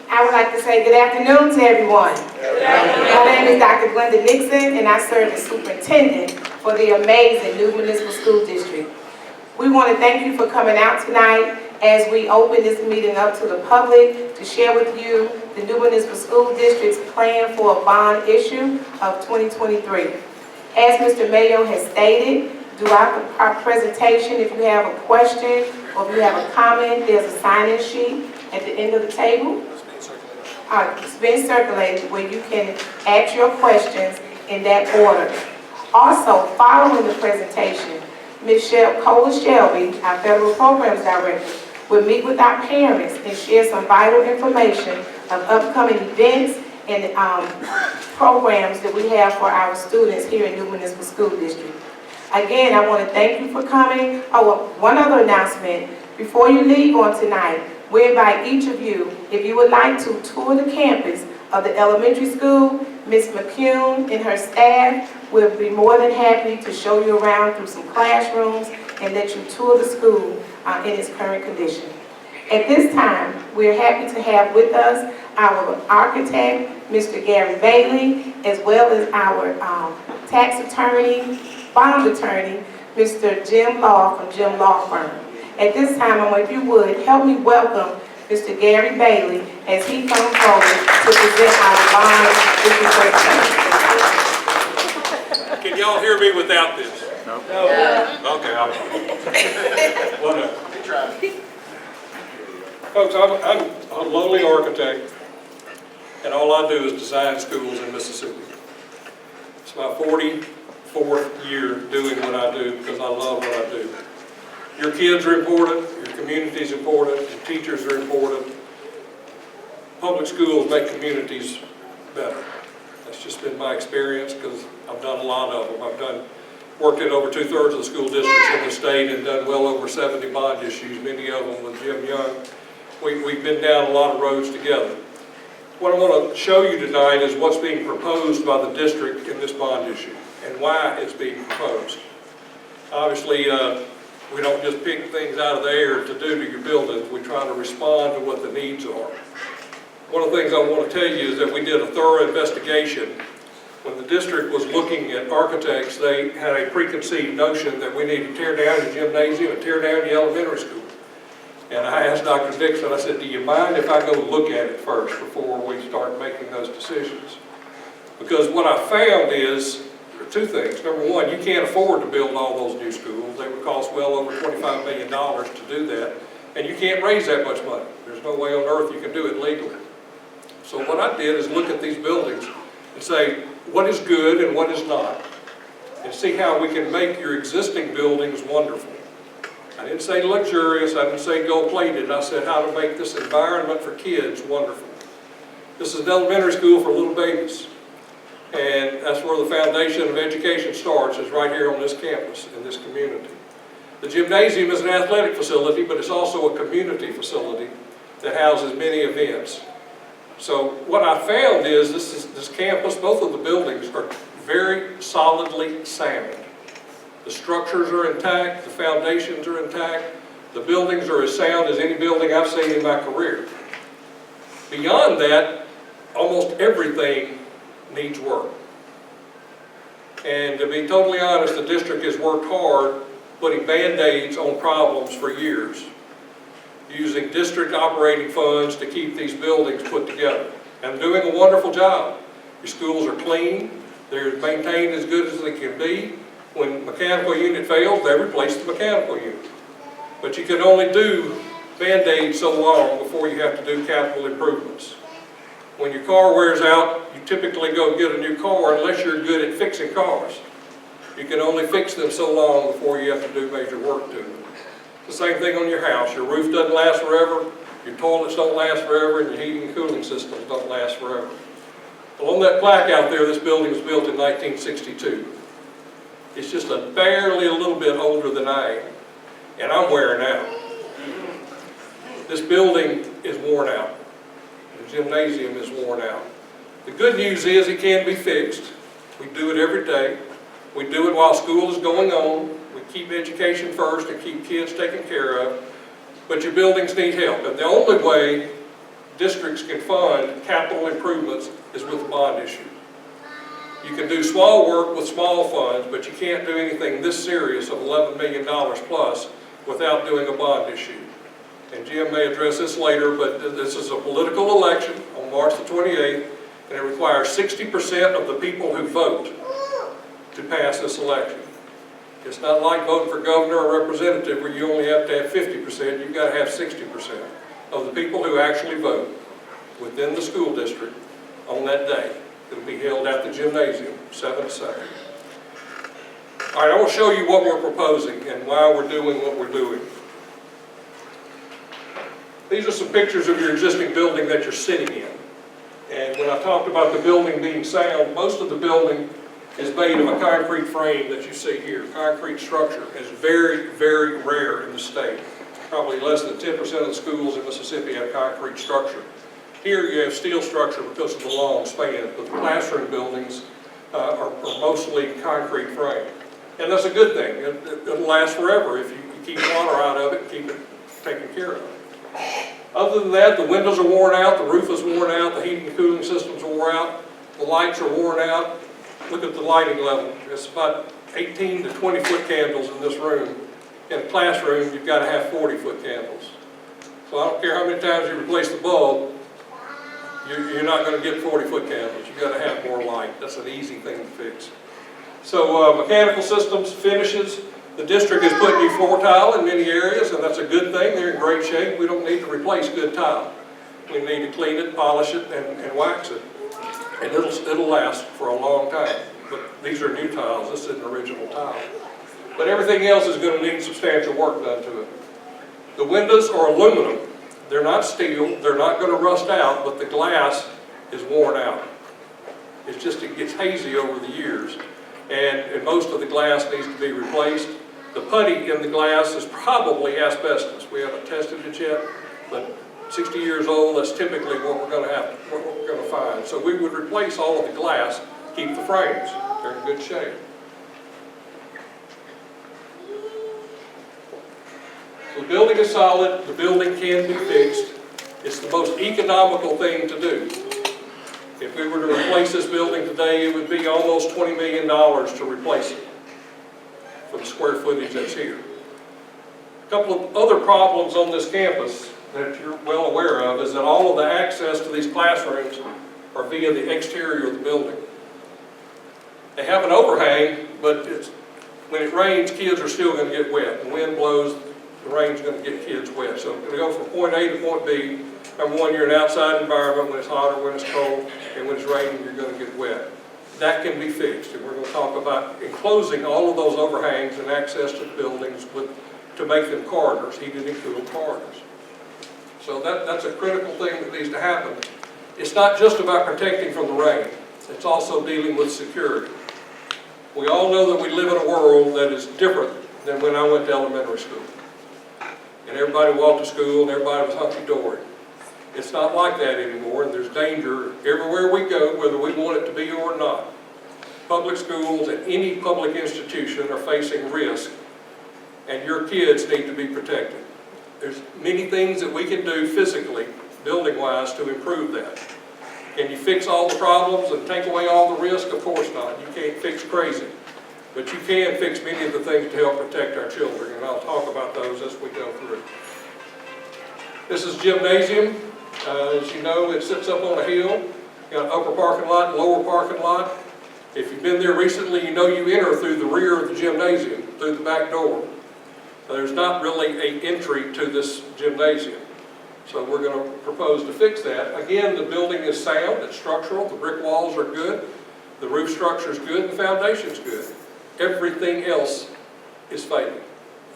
I would like to say good afternoon to everyone. My name is Dr. Glenda Nixon, and I serve as superintendent for the amazing Newton Municipal School District. We want to thank you for coming out tonight as we open this meeting up to the public to share with you the Newton Municipal School District's plan for a bond issue of 2023. As Mr. Mayo has stated, throughout the presentation, if you have a question or if you have a comment, there's a sign-in sheet at the end of the table. It's been circulated where you can ask your questions in that order. Also, following the presentation, Ms. Cola Shelby, our Federal Programs Director, will meet with our parents and share some vital information of upcoming events and programs that we have for our students here in Newton Municipal School District. Again, I want to thank you for coming. Oh, one other announcement. Before you leave on tonight, we invite each of you, if you would like to tour the campus of the elementary school, Ms. McCune and her staff will be more than happy to show you around through some classrooms and let you tour the school in its current condition. At this time, we're happy to have with us our architect, Mr. Gary Bailey, as well as our tax attorney, bond attorney, Mr. Jim Law from Jim Law Firm. At this time, I want, if you would, help me welcome Mr. Gary Bailey as he comes forward to present our bond issue presentation. Can y'all hear me without this? No. Okay, whatever. Folks, I'm a lowly architect, and all I do is design schools in Mississippi. It's my 44th year doing what I do because I love what I do. Your kids are important, your community is important, your teachers are important. Public schools make communities better. That's just been my experience because I've done a lot of them. I've worked in over 2/3 of the school districts in the state and done well over 70 bond issues, many of them with Jim Young. We've been down a lot of roads together. What I want to show you tonight is what's being proposed by the district in this bond issue and why it's being proposed. Obviously, we don't just pick things out of the air to do to your buildings. We try to respond to what the needs are. One of the things I want to tell you is that we did a thorough investigation. When the district was looking at architects, they had a preconceived notion that we need to tear down the gymnasium and tear down the elementary school. And I asked Dr. Dixon, I said, do you mind if I go look at it first before we start making those decisions? Because what I found is two things. Number one, you can't afford to build all those new schools. They would cost well over $25 million to do that. And you can't raise that much money. There's no way on earth you can do it legally. So what I did is look at these buildings and say, what is good and what is not? And see how we can make your existing buildings wonderful. I didn't say luxurious, I didn't say gold-plated. I said how to make this environment for kids wonderful. This is an elementary school for little babies. And that's where the foundation of education starts, is right here on this campus, in this community. The gymnasium is an athletic facility, but it's also a community facility that houses many events. So what I found is this campus, both of the buildings are very solidly sound. The structures are intact, the foundations are intact, the buildings are as sound as any building I've seen in my career. Beyond that, almost everything needs work. And to be totally honest, the district has worked hard putting band-aids on problems for years, using district operating funds to keep these buildings put together. And doing a wonderful job. Your schools are clean, they're maintained as good as they can be. When the mechanical unit fails, they replace the mechanical unit. But you can only do band-aids so long before you have to do capital improvements. When your car wears out, you typically go get a new car unless you're good at fixing cars. You can only fix them so long before you have to do major work to them. It's the same thing on your house. Your roof doesn't last forever, your toilets don't last forever, and your heating and cooling systems don't last forever. Well, on that plaque out there, this building was built in 1962. It's just barely a little bit older than I am, and I'm wearing out. This building is worn out. The gymnasium is worn out. The good news is it can be fixed. We do it every day. We do it while school is going on. We keep education first and keep kids taken care of. But your buildings need help. And the only way districts can fund capital improvements is with a bond issue. You can do small work with small funds, but you can't do anything this serious of $11 million plus without doing a bond issue. And Jim may address this later, but this is a political election on March the 28th, and it requires 60% of the people who vote to pass this election. It's not like voting for governor or representative where you only have to have 50%, you've got to have 60% of the people who actually vote within the school district on that day. It'll be held at the gymnasium, 7 to 7. All right, I want to show you what we're proposing and why we're doing what we're doing. These are some pictures of your existing building that you're sitting in. And when I talked about the building being sound, most of the building is made of a concrete frame that you see here. Concrete structure is very, very rare in the state. Probably less than 10% of the schools in Mississippi have concrete structure. Here you have steel structure because of the long span, but the classroom buildings are mostly concrete frame. And that's a good thing. It'll last forever if you keep water out of it and keep it taken care of. Other than that, the windows are worn out, the roof is worn out, the heating and cooling systems are worn out, the lights are worn out. Look at the lighting level. It's about 18 to 20 foot candles in this room. In a classroom, you've got to have 40-foot candles. So I don't care how many times you replace the bulb, you're not going to get 40-foot candles. You've got to have more light. That's an easy thing to fix. So mechanical systems, finishes. The district is putting new floor tile in many areas, and that's a good thing. They're in great shape. We don't need to replace good tile. We need to clean it, polish it, and wax it. And it'll last for a long time. But these are new tiles. This is an original tile. But everything else is going to need substantial work done to it. The windows are aluminum. They're not steel. They're not going to rust out, but the glass is worn out. It gets hazy over the years. And most of the glass needs to be replaced. The putty in the glass is probably asbestos. We haven't tested it yet, but 60 years old, that's typically what we're going to find. So we would replace all of the glass, keep the frames. They're in good shape. The building is solid, the building can be fixed. It's the most economical thing to do. If we were to replace this building today, it would be almost $20 million to replace it for the square footage that's here. A couple of other problems on this campus that you're well aware of is that all of the access to these classrooms are via the exterior of the building. They have an overhang, but when it rains, kids are still going to get wet. The wind blows, the rain's going to get kids wet. So to go from point A to point B, number one, you're in an outside environment when it's hot or when it's cold, and when it's raining, you're going to get wet. That can be fixed, and we're going to talk about enclosing all of those overhangs and access to the buildings to make them corridors, heated and cooled corridors. So that's a critical thing that needs to happen. It's not just about protecting from the rain. It's also dealing with security. We all know that we live in a world that is different than when I went to elementary school. And everybody walked to school and everybody was hunky-dory. It's not like that anymore, and there's danger everywhere we go, whether we want it to be or not. Public schools and any public institution are facing risk, and your kids need to be protected. There's many things that we can do physically, building-wise, to improve that. Can you fix all the problems and take away all the risk? Of course not. You can't fix crazy. But you can fix many of the things to help protect our children, and I'll talk about those as we go through. This is gymnasium. As you know, it sits up on a hill. You've got an upper parking lot and lower parking lot. If you've been there recently, you know you enter through the rear of the gymnasium, through the back door. There's not really an entry to this gymnasium. So we're going to propose to fix that. Again, the building is sound, it's structural, the brick walls are good, the roof structure is good, the foundation is good. Everything else is failing,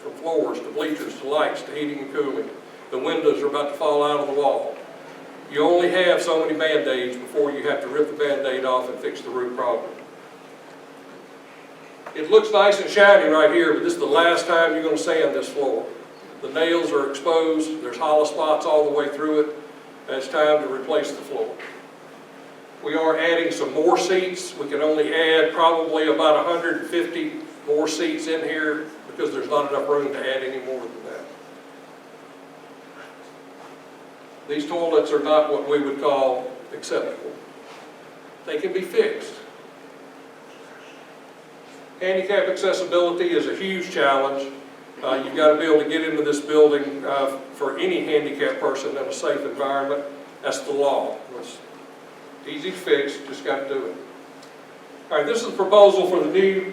from floors to bleachers to lights to heating and cooling. The windows are about to fall out of the wall. You only have so many Band-Aids before you have to rip the Band-Aid off and fix the root problem. It looks nice and shiny right here, but this is the last time you're going to sand this floor. The nails are exposed, there's hollow spots all the way through it, and it's time to replace the floor. We are adding some more seats. We can only add probably about 150 more seats in here because there's not enough room to add any more than that. These toilets are not what we would call acceptable. They can be fixed. Handicap accessibility is a huge challenge. You've got to be able to get into this building for any handicapped person in a safe environment. That's the law. It's easy to fix, just got to do it. All right, this is a proposal for the new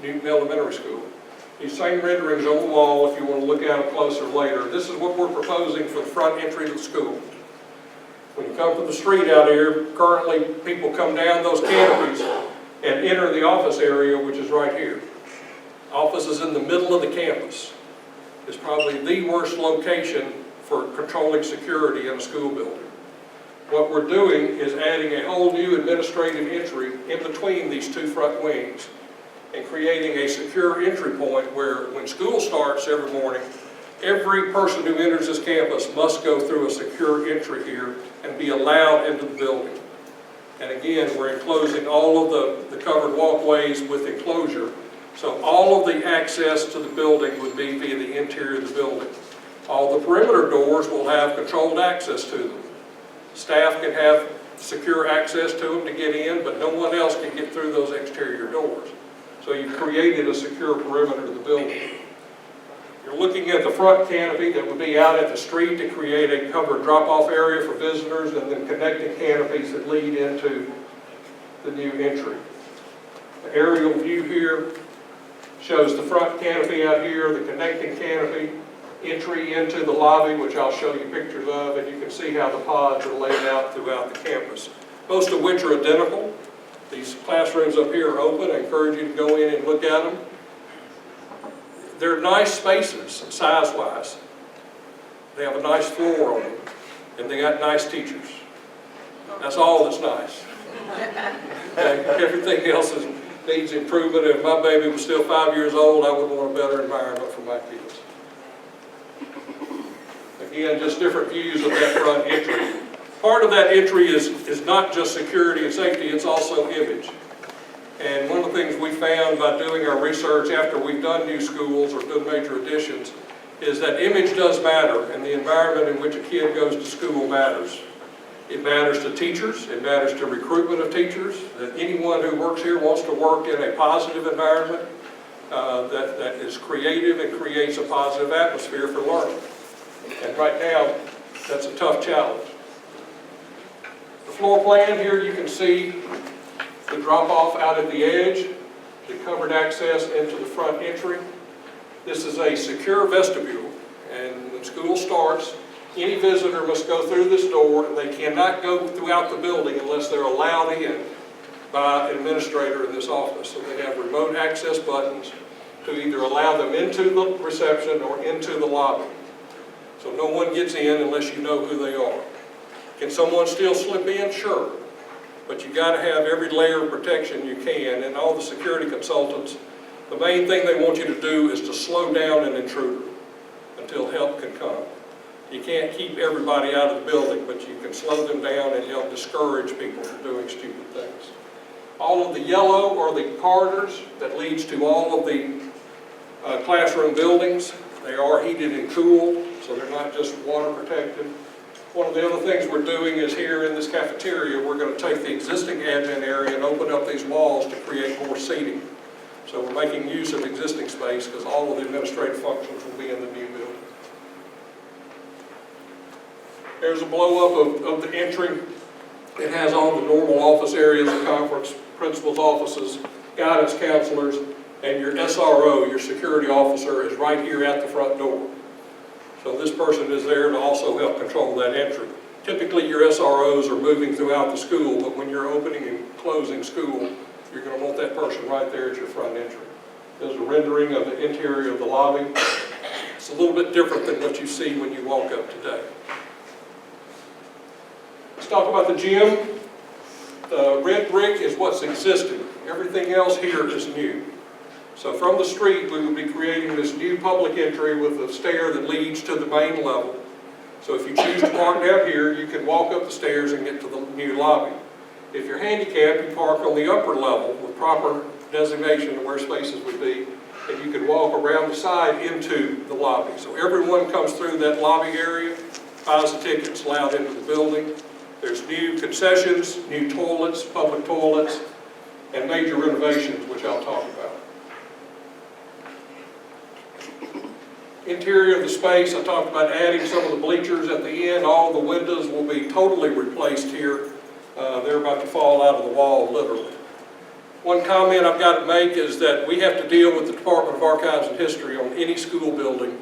Newton Elementary School. These same renderings on the wall, if you want to look at them closer later. This is what we're proposing for the front entry to the school. When you come from the street out here, currently people come down those canopies and enter the office area, which is right here. Office is in the middle of the campus. It's probably the worst location for controlling security in a school building. What we're doing is adding a whole new administrative entry in between these two front wings and creating a secure entry point where when school starts every morning, every person who enters this campus must go through a secure entry here and be allowed into the building. And again, we're enclosing all of the covered walkways with enclosure. So all of the access to the building would be via the interior of the building. All the perimeter doors will have controlled access to them. Staff can have secure access to them to get in, but no one else can get through those exterior doors. So you've created a secure perimeter of the building. You're looking at the front canopy that would be out at the street to create a covered drop-off area for visitors, and then connecting canopies that lead into the new entry. The aerial view here shows the front canopy out here, the connecting canopy, entry into the lobby, which I'll show you pictures of, and you can see how the pods are laid out throughout the campus, most of which are identical. These classrooms up here are open. I encourage you to go in and look at them. They're nice spaces, size-wise. They have a nice floor on them, and they got nice teachers. That's all that's nice. Okay? Everything else needs improvement. If my baby was still 5 years old, I would want a better environment for my kids. Again, just different views of that front entry. Part of that entry is not just security and safety, it's also image. And one of the things we found by doing our research after we've done new schools or done major additions is that image does matter, and the environment in which a kid goes to school matters. It matters to teachers, it matters to recruitment of teachers, that anyone who works here wants to work in a positive environment that is creative and creates a positive atmosphere for learning. And right now, that's a tough challenge. The floor plan here, you can see the drop-off out at the edge, the covered access into the front entry. This is a secure vestibule, and when school starts, any visitor must go through this door, and they cannot go throughout the building unless they're allowed in by an administrator in this office. So they have remote access buttons to either allow them into the reception or into the lobby. So no one gets in unless you know who they are. Can someone still slip in? Sure. But you got to have every layer of protection you can, and all the security consultants, the main thing they want you to do is to slow down an intruder until help can come. You can't keep everybody out of the building, but you can slow them down and help discourage people from doing stupid things. All of the yellow are the corridors that leads to all of the classroom buildings. They are heated and cooled, so they're not just water protected. One of the other things we're doing is here in this cafeteria, we're going to take the existing admin area and open up these walls to create more seating. So we're making use of existing space because all of the administrative functions will be in the new building. There's a blow-up of the entry. It has all the normal office areas, the conference, principal's offices, guidance counselors, and your SRO, your security officer, is right here at the front door. So this person is there to also help control that entry. Typically your SROs are moving throughout the school, but when you're opening and closing school, you're going to want that person right there at your front entry. There's a rendering of the interior of the lobby. It's a little bit different than what you see when you walk up today. Let's talk about the gym. The red brick is what's existing. Everything else here is new. So from the street, we would be creating this new public entry with a stair that leads to the main level. So if you choose to park down here, you can walk up the stairs and get to the new lobby. If you're handicapped, you park on the upper level with proper designation of where spaces would be, and you can walk around the side into the lobby. So everyone comes through that lobby area buys the tickets allowed into the building. There's new concessions, new toilets, public toilets, and major renovations, which I'll talk about. Interior of the space, I talked about adding some of the bleachers at the end. All the windows will be totally replaced here. They're about to fall out of the wall, literally. One comment I've got to make is that we have to deal with the Department of Archives and History on any school building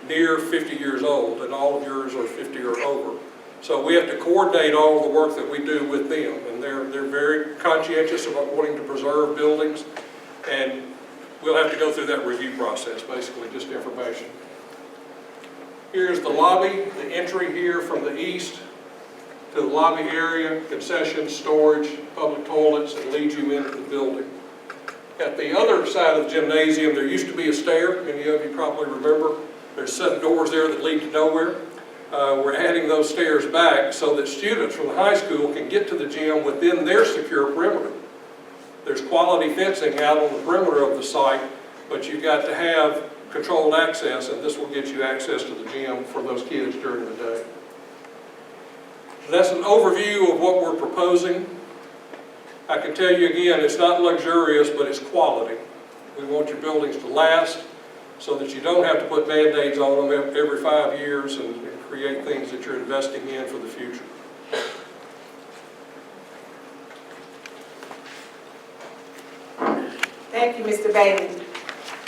near 50 years old, and all of yours are 50 or over. So we have to coordinate all of the work that we do with them, and they're very conscientious about wanting to preserve buildings, and we'll have to go through that review process, basically just information. Here's the lobby, the entry here from the east to the lobby area, concessions, storage, public toilets, and leads you into the building. At the other side of the gymnasium, there used to be a stair. Many of you probably remember. There's 7 doors there that lead to nowhere. We're adding those stairs back so that students from the high school can get to the gym within their secure perimeter. There's quality fencing out on the perimeter of the site, but you've got to have controlled access, and this will get you access to the gym for those kids during the day. That's an overview of what we're proposing. I can tell you again, it's not luxurious, but it's quality. We want your buildings to last so that you don't have to put Band-Aids on them every 5 years and create things that you're investing in for the future. Thank you, Mr. Bailey.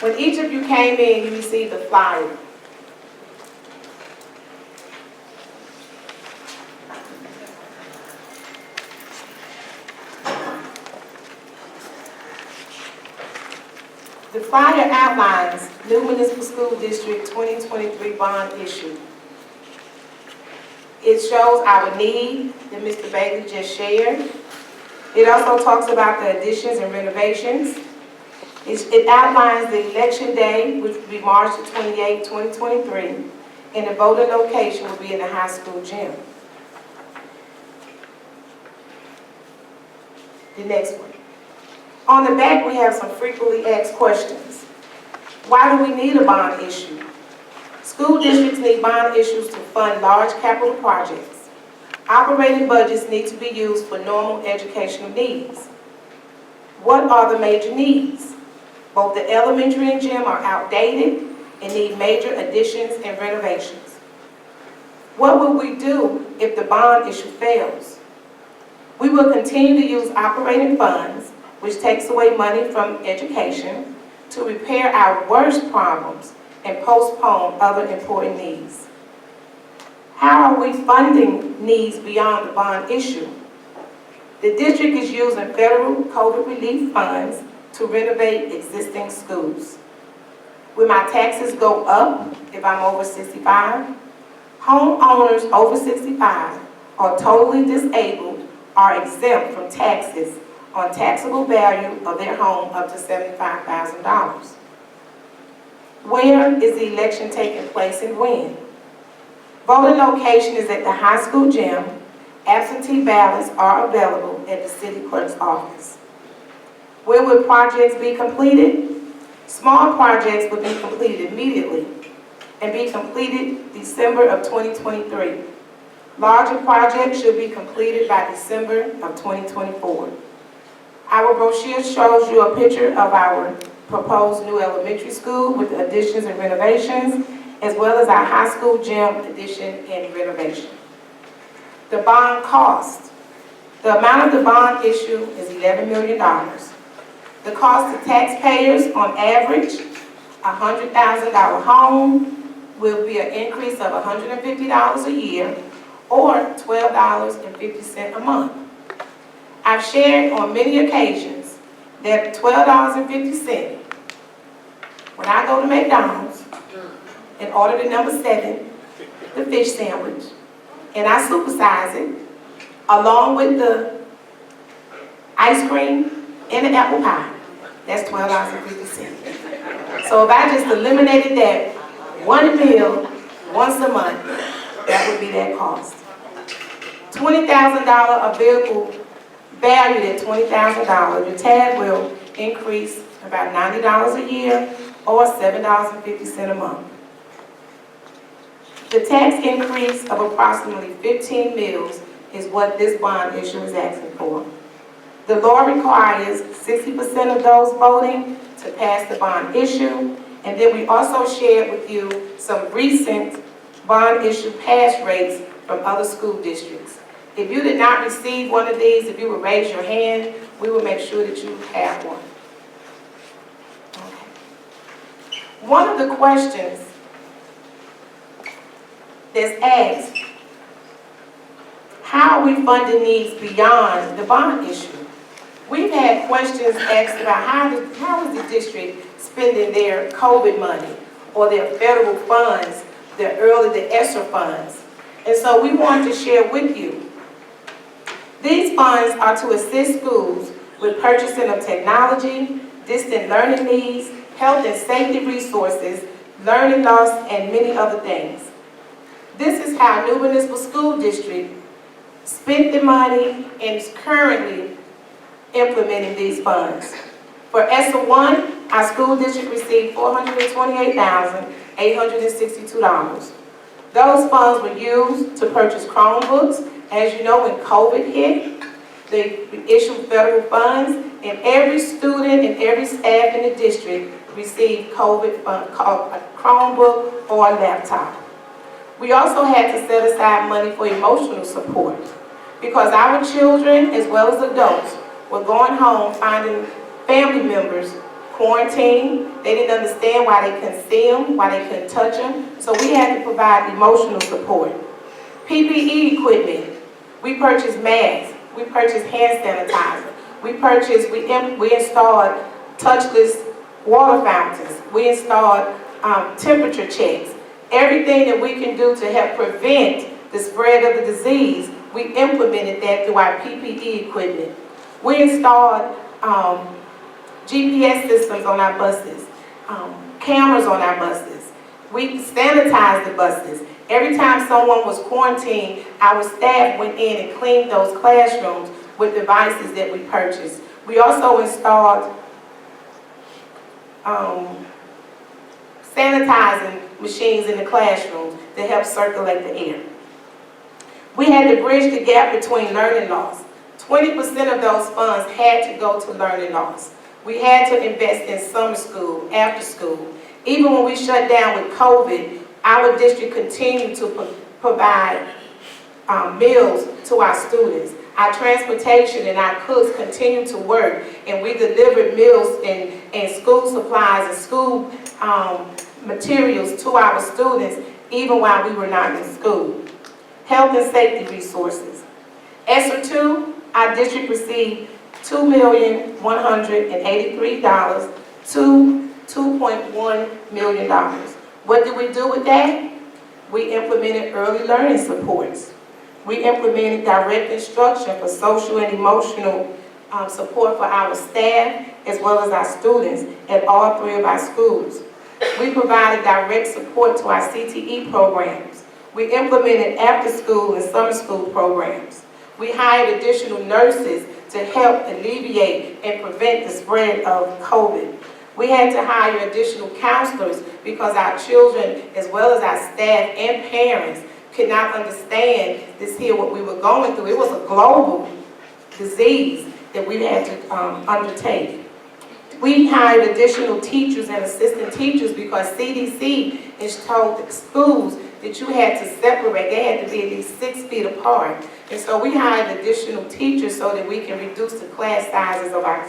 When each of you came in, you received a flyer. The flyer outlines Newton Municipal School District 2023 bond issue. It shows our need that Mr. Bailey just shared. It also talks about the additions and renovations. It outlines the election day, which will be March the 28th, 2023, and the voting location will be in the high school gym. The next one. On the back, we have some frequently asked questions. Why do we need a bond issue? School districts need bond issues to fund large capital projects. Operating budgets need to be used for normal educational needs. What are the major needs? Both the elementary and gym are outdated and need major additions and renovations. What will we do if the bond issue fails? We will continue to use operating funds, which takes away money from education, to repair our worst problems and postpone other important needs. How are we funding needs beyond the bond issue? The district is using federal COVID relief funds to renovate existing schools. Will my taxes go up if I'm over 65? Homeowners over 65 or totally disabled are exempt from taxes on taxable value of their home up to $75,000. Where is the election taking place and when? Voting location is at the high school gym. Absentee ballots are available at the city clerk's office. Where will projects be completed? Small projects will be completed immediately and be completed December of 2023. Larger projects should be completed by December of 2024. Our brochure shows you a picture of our proposed new elementary school with additions and renovations, as well as our high school gym addition and renovation. The bond cost. The amount of the bond issue is $11 million. The cost to taxpayers, on average, a $100,000 home will be an increase of $150 a year or $12.50 a month. I've shared on many occasions that $12.50, when I go to McDonald's and order the number 7, the fish sandwich, and I supersize it, along with the ice cream and the apple pie, that's $12.50. So if I just eliminated that one meal once a month, that would be that cost. $20,000 a vehicle valued at $20,000, your tag will increase about $90 a year or $7.50 a month. The tax increase of approximately 15 mills is what this bond issue is asking for. The law requires 60% of those voting to pass the bond issue, and then we also shared with you some recent bond issue pass rates from other school districts. If you did not receive one of these, if you would raise your hand, we will make sure that you have one. Okay. One of the questions that's asked, how are we funding these beyond the bond issue? We've had questions asked about how is the district spending their COVID money or their federal funds, the ESSER funds. And so we want to share with you. These funds are to assist schools with purchasing of technology, distant learning needs, health and safety resources, learning loss, and many other things. This is how Newton Municipal School District spent the money and is currently implementing these funds. For ESSER 1, our school district received $428,862. Those funds were used to purchase Chromebooks. As you know, when COVID hit, they issued federal funds, and every student and every staff in the district received COVID Chromebook or laptop. We also had to set aside money for emotional support because our children, as well as adults, were going home finding family members quarantined. They didn't understand why they couldn't see them, why they couldn't touch them. So we had to provide emotional support. PPE equipment. We purchased masks. We purchased hand sanitizer. We installed touchless water fountains. We installed temperature checks. Everything that we can do to help prevent the spread of the disease, we implemented that through our PPE equipment. We installed GPS systems on our buses, cameras on our buses. We sanitized the buses. Every time someone was quarantined, our staff went in and cleaned those classrooms with devices that we purchased. We also installed sanitizing machines in the classrooms to help circulate the air. We had to bridge the gap between learning loss. 20% of those funds had to go to learning loss. We had to invest in summer school, after school. Even when we shut down with COVID, our district continued to provide meals to our students. Our transportation and our cooks continued to work, and we delivered meals and school supplies and school materials to our students even while we were not in school. Health and safety resources. ESSER 2, our district received $2,183,000 to $2.1 million. What did we do with that? We implemented early learning supports. We implemented direct instruction for social and emotional support for our staff as well as our students at all 3 of our schools. We provided direct support to our CTE programs. We implemented after-school and summer school programs. We hired additional nurses to help alleviate and prevent the spread of COVID. We had to hire additional counselors because our children, as well as our staff and parents, could not understand what we were going through. It was a global disease that we had to undertake. We hired additional teachers and assistant teachers because CDC has told the schools that you had to separate. They had to be at least 6 feet apart. And so we hired additional teachers so that we can reduce the class sizes of our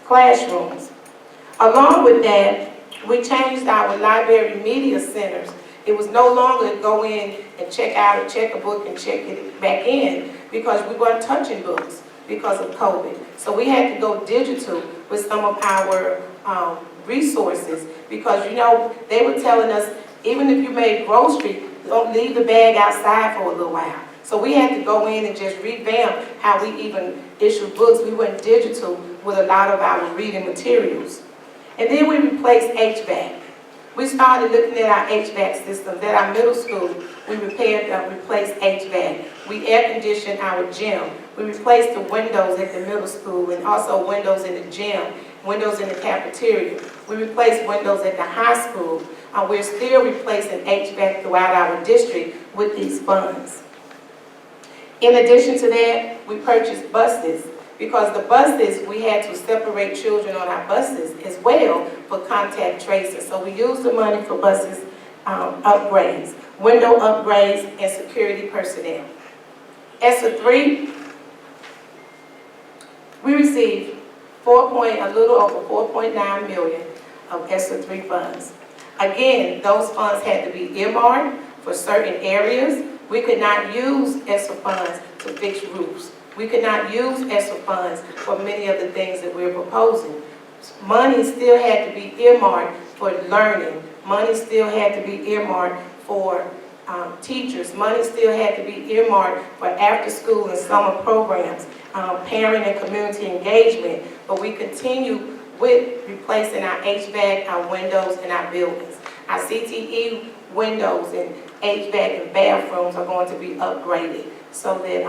classrooms. Along with that, we changed our library media centers. It was no longer go in and check out or check a book and check it back in because we weren't touching books because of COVID. So we had to go digital with some of our resources because, you know, they were telling us, even if you made grocery, don't leave the bag outside for a little while. So we had to go in and just revamp how we even issue books. We went digital with a lot of our reading materials. And then we replaced HVAC. We started looking at our HVAC systems. At our middle school, we replaced HVAC. We air conditioned our gym. We replaced the windows at the middle school and also windows in the gym, windows in the cafeteria. We replaced windows at the high school. We're still replacing HVAC throughout our district with these funds. In addition to that, we purchased buses, because the buses, we had to separate children on our buses as well for contact tracing. So we used the money for buses upgrades, window upgrades, and security personnel. ESSER 3, we received a little over 4.9 million of ESSER 3 funds. Again, those funds had to be earmarked for certain areas. We could not use ESSER funds to fix roofs. We could not use ESSER funds for many of the things that we're proposing. Money still had to be earmarked for learning. Money still had to be earmarked for teachers. Money still had to be earmarked for after-school and summer programs, parent and community engagement. But we continue with replacing our HVAC, our windows, and our buildings. Our CTE windows and HVAC and bathrooms are going to be upgraded. So that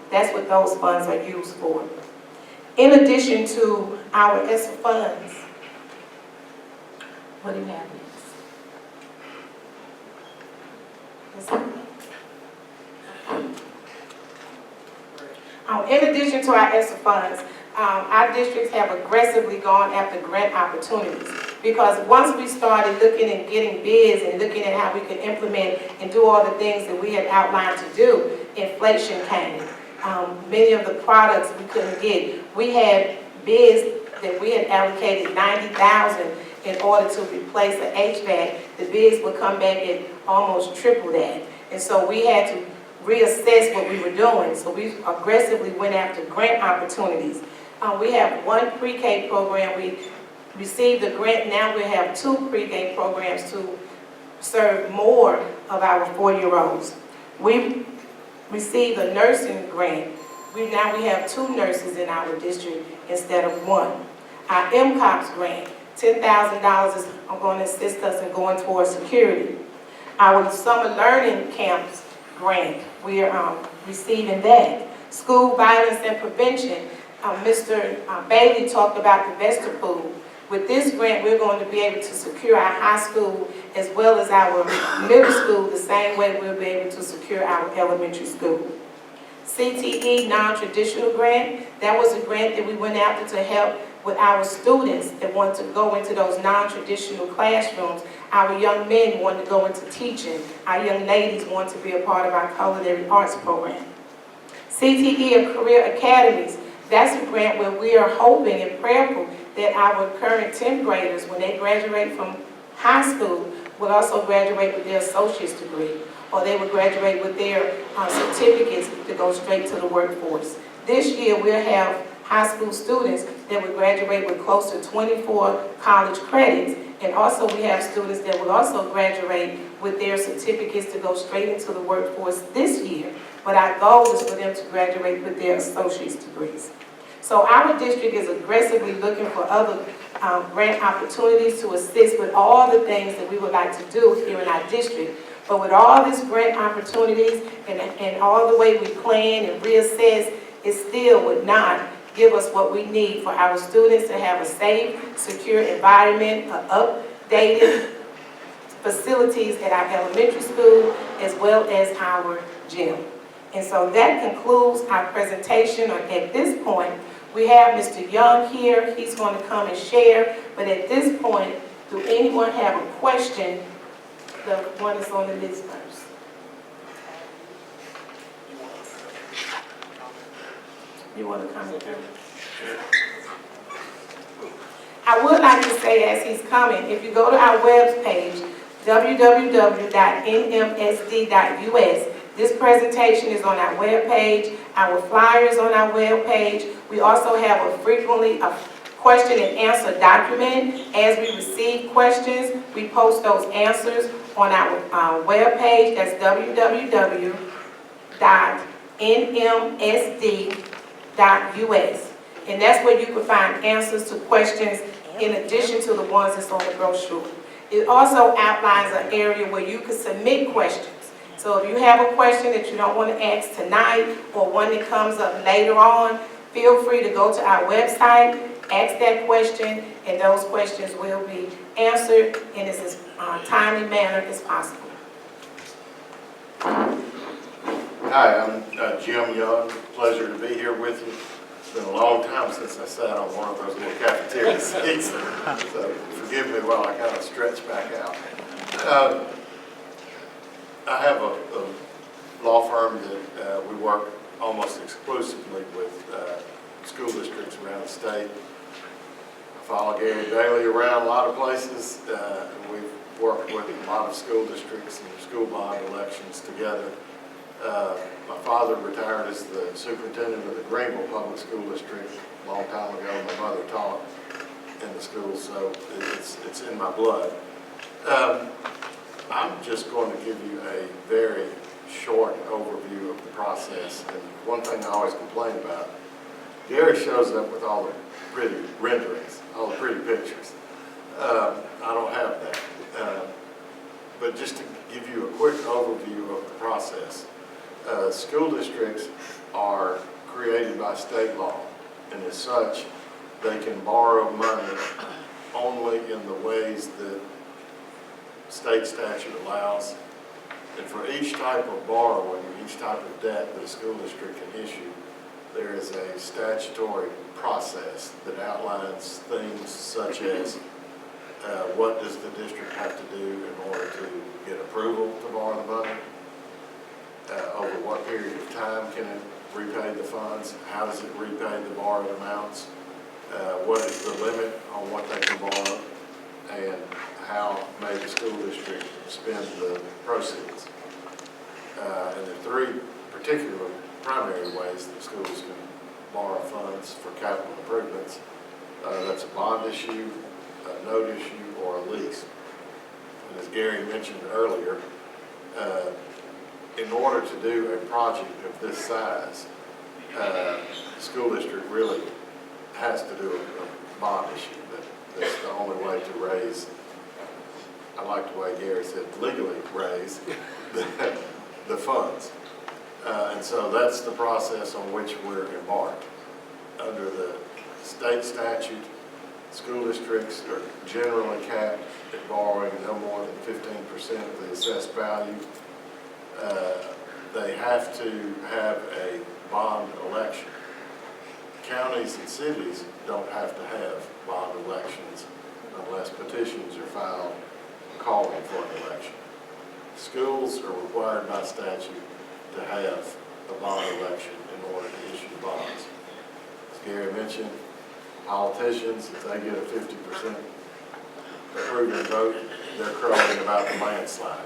that's what those funds are used for. In addition to our ESSER funds, what do you have next? In addition to our ESSER funds, our districts have aggressively gone after grant opportunities, because once we started looking and getting bids and looking at how we could implement and do all the things that we had outlined to do, inflation came. Many of the products we couldn't get. We had bids that we had allocated $90,000 in order to replace the HVAC. The bids would come back at almost triple that. And so we had to reassess what we were doing. So we aggressively went after grant opportunities. We have one pre-K program. We received a grant. Now we have 2 pre-K programs to serve more of our 4-year-olds. We received a nursing grant. Now we have 2 nurses in our district instead of 1. Our MCOPS grant, $10,000 is going to assist us in going towards security. Our summer learning camps grant, we are receiving that. School violence and prevention, Mr. Bailey talked about the vestibule. With this grant, we're going to be able to secure our high school as well as our middle school the same way we'll be able to secure our elementary school. CTE non-traditional grant, that was a grant that we went after to help with our students that want to go into those non-traditional classrooms. Our young men want to go into teaching. Our young ladies want to be a part of our culinary arts program. CTE or career academies, that's a grant where we are hoping and prayerful that our current 10th graders, when they graduate from high school, will also graduate with their associate's degree, or they will graduate with their certificates to go straight to the workforce. This year we'll have high school students that will graduate with close to 24 college credits, and also we have students that will also graduate with their certificates to go straight into the workforce this year. But our goal is for them to graduate with their associate's degrees. So our district is aggressively looking for other grant opportunities to assist with all the things that we would like to do here in our district. But with all these grant opportunities and all the way we plan and reassess, it still would not give us what we need for our students to have a safe, secure environment, updated facilities at our elementary school, as well as our gym. And so that concludes our presentation. At this point, we have Mr. Young here. He's going to come and share. But at this point, do anyone have a question? The one that's on the list first. You want to comment? I would like to say, as he's coming, if you go to our webpage, www.nmsd.us, this presentation is on our webpage, our flyers on our webpage. We also have a question and answer document. As we receive questions, we post those answers on our webpage. That's www.nmsd.us. And that's where you can find answers to questions in addition to the ones that's on the brochure. It also outlines an area where you can submit questions. So if you have a question that you don't want to ask tonight or one that comes up later on, feel free to go to our website ask that question, and those questions will be answered in as timely manner as possible. Hi, I'm Jim Young. Pleasure to be here with you. It's been a long time since I sat on one of those little cafeteria seats, so forgive me while I kind of stretch back out. I have a law firm that we work almost exclusively with school districts around the state. I follow Gary daily around a lot of places, and we've worked with a lot of school districts and school bond elections together. My father retired as the superintendent of the Greenville Public School District a long time ago. My mother taught in the school, so it's in my blood. I'm just going to give you a very short overview of the process. And one thing I always complain about, Gary shows up with all the pretty renderings, all the pretty pictures. I don't have that. But just to give you a quick overview of the process, school districts are created by state law, and as such, they can borrow money only in the ways that state statute allows. And for each type of borrowing, each type of debt that a school district can issue, there is a statutory process that outlines things such as what does the district have to do in order to get approval to borrow the money, over what period of time can it repay the funds, how does it repay the borrowed amounts, what is the limit on what they can borrow, and how may the school district spend the proceeds. And there are three particular primary ways that schools can borrow funds for capital improvements. That's a bond issue, a note issue, or a lease. And as Gary mentioned earlier, in order to do a project of this size, the school district really has to do a bond issue. That's the only way to raise, I like the way Gary said, legally raise the funds. And so that's the process on which we're embarked. Under the state statute, school districts are generally capped at borrowing no more than 15% of the assessed value. They have to have a bond election. Counties and cities don't have to have bond elections unless petitions are filed calling for an election. Schools are required by statute to have a bond election in order to issue bonds. As Gary mentioned, politicians, if they get a 50% approving vote, they're crowing about the landslide.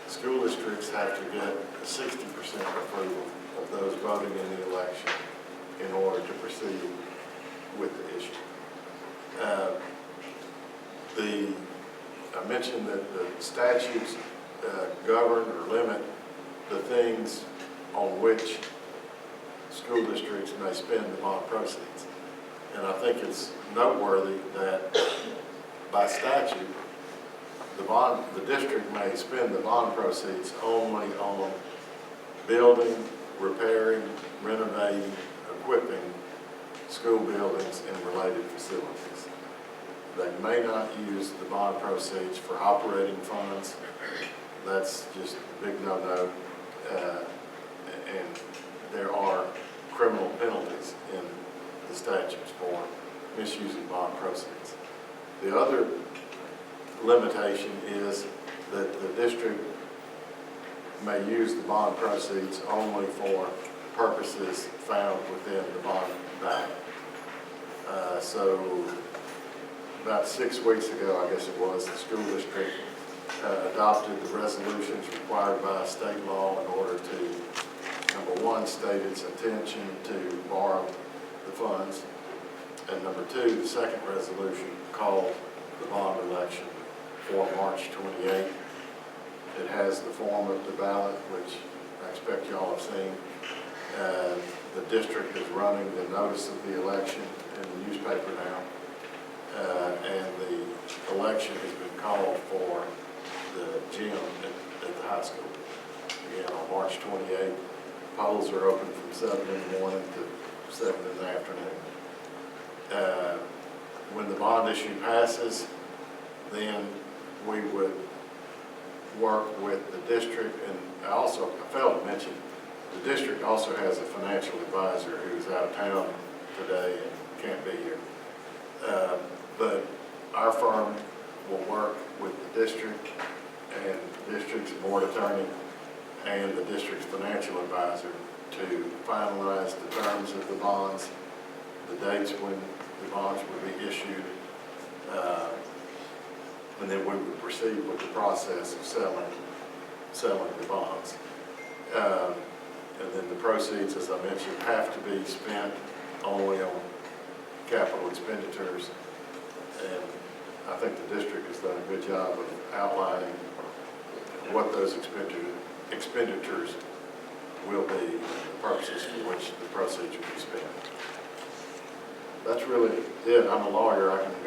School districts have to get a 60% approval of those voting in the election in order to proceed with the issue. I mentioned that the statutes govern or limit the things on which school districts may spend the bond proceeds. And I think it's noteworthy that by statute, the district may spend the bond proceeds only on building, repairing, renovating, equipping school buildings and related facilities. They may not use the bond proceeds for operating funds. That's just a big no-no. And there are criminal penalties in the statutes for misusing bond proceeds. The other limitation is that the district may use the bond proceeds only for purposes found within the bond value. So about 6 weeks ago, I guess it was, the school district adopted the resolutions required by state law in order to, number one, state its intention to borrow the funds, and number two, the second resolution called the bond election for March 28th. It has the form of the ballot, which I expect y'all have seen. The district is running the notice of the election in the newspaper now, and the election has been called for the gym at the high school. Again, on March 28th, polls are open from 7 in the morning to 7 in the afternoon. When the bond issue passes, then we would work with the district, and I failed to mention, the district also has a financial advisor who's out of town today and can't be here. But our firm will work with the district and the district's board attorney and the district's financial advisor to finalize the terms of the bonds, the dates when the bonds would be issued, and then we would proceed with the process of selling the bonds. And then the proceeds, as I mentioned, have to be spent only on capital expenditures. And I think the district has done a good job of outlining what those expenditures will be, the purposes for which the proceeds will be spent. That's really it. I'm a lawyer. I can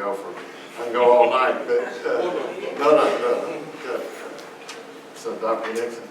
go all night. But, no. So, Dr. Nixon?